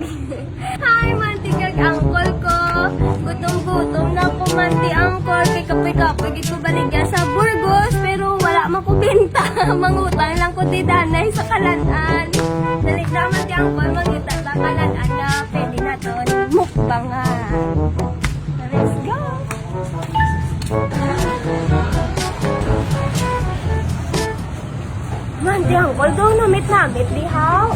Hi, mantikag angkol ko. Gutom-gutom na ko, manti angkol. Kay kapoy-kapoy, gito baligya sa Burgos. Pero wala man ko benta. Mangutang lang ko di danay sa Kalanan. Dalik na manti angkol, mangutang sa Kalanan na pwede na to mukbangan. Let's go! Manti angkol, daw namit-namit dihaw.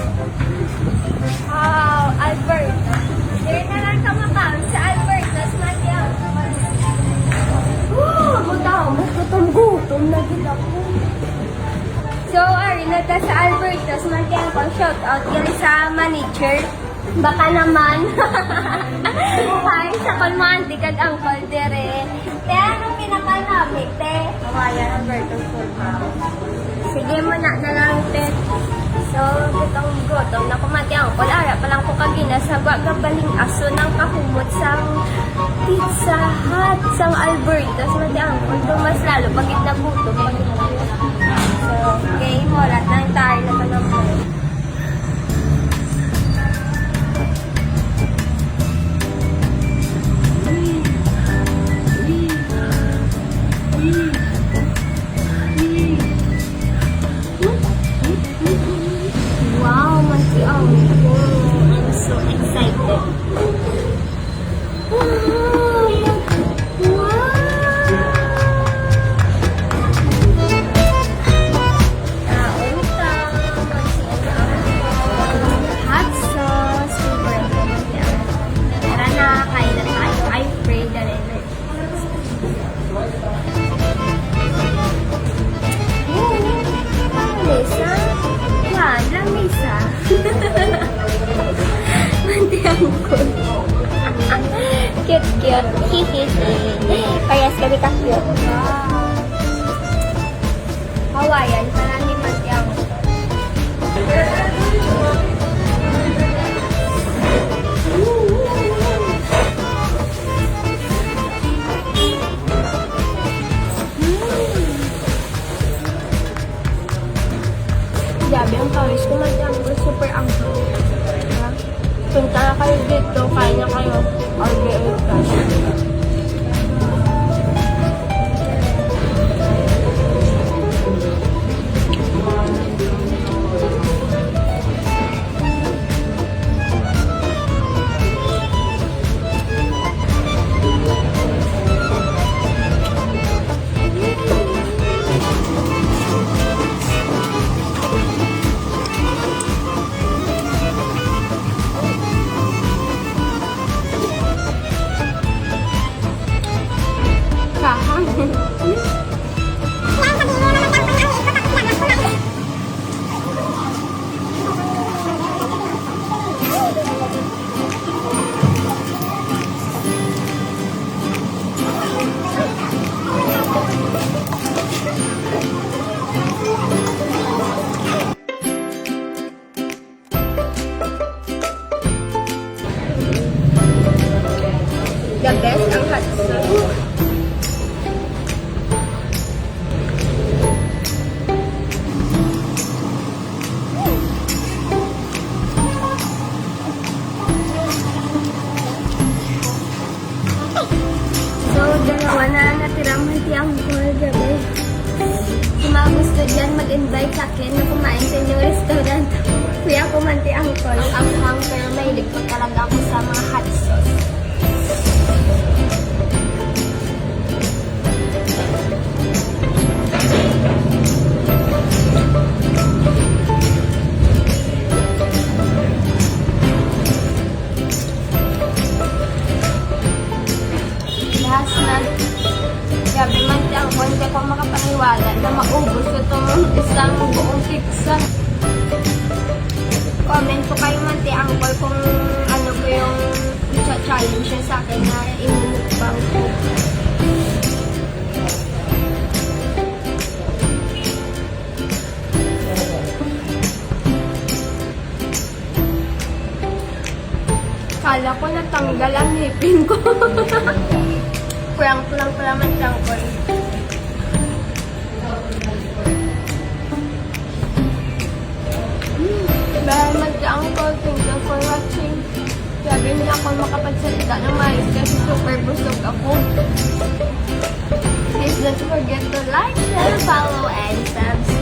Alberta. Dire na lang ka makaon sa Alberta's Manti angkol. Mas gutom-gutom na gila ko. So, ari na ta sa Alberta's Manti angkol. Shout out yan sa manager. Baka naman. Hi, sa Kalmanti kag angkol dire. Te, anong pinakanamit, te? Kawayan, Alberta's Food. Sige mo na lang, te. So, gutom na kumati angkol. Ara pa lang ko kagina sa gabaling aso ng kahumot sang Pizza Hut sang Alberta's Manti angkol. Doon mas lalo pagit na gutom. So, okay, wala na yung tayo na ito naman. Wow, Manti angkol. I'm so excited. Manti angkol. Cute. Hihihi. Parehas kami ka-cute. Wow. Hawaiian. Marami manti angkol. Grabe ang kawis ko, manti angkol. Super angkol. Punta na kayo dito, kain na kayo. Order cash. The best ang Hudson. So, dalawa na natirang manti angkol, gabi. Kung mga gusto dyan, mag-invite sa akin na kumain sa inyong restaurant. Kuya ko manti angkol. Ang hang, pero mahilig ko talaga ako sa mga hot sauce. Grabe manti angkol, hindi ko makapaniwala na maubos ko itong isang buong pizza. Comment ko kayo manti angkol kung ano ko yung challenge niya sa akin na imumukbang ko. Kala ko natanggal ang ngipin ko. Prank lang pala manti angkol. Bye manti angkol. Thank you for watching. na ako makapagsalita ng maayos kasi super busog ako. Please don't forget to like, share, follow, and subscribe.